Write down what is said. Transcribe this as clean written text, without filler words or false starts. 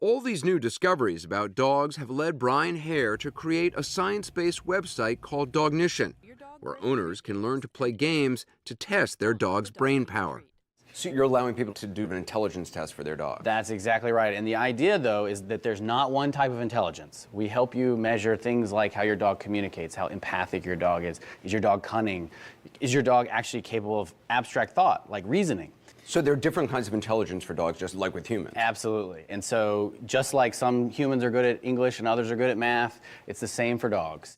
All these new discoveries about dogs have led Brian Hare to create a science-based website called Dognition, where owners can learn to play games to test their dog's brain power. So you're allowing people to do an intelligence test for their dog? That's exactly right. And the idea, though, is that there's not one type of intelligence. We help you measure things like how your dog communicates, how empathic your dog is your dog cunning, is your dog actually capable of abstract thought, like reasoning. So there are different kinds of intelligence for dogs, just like with humans? Absolutely. And so just like some humans are good at English and others are good at math, it's the same for dogs.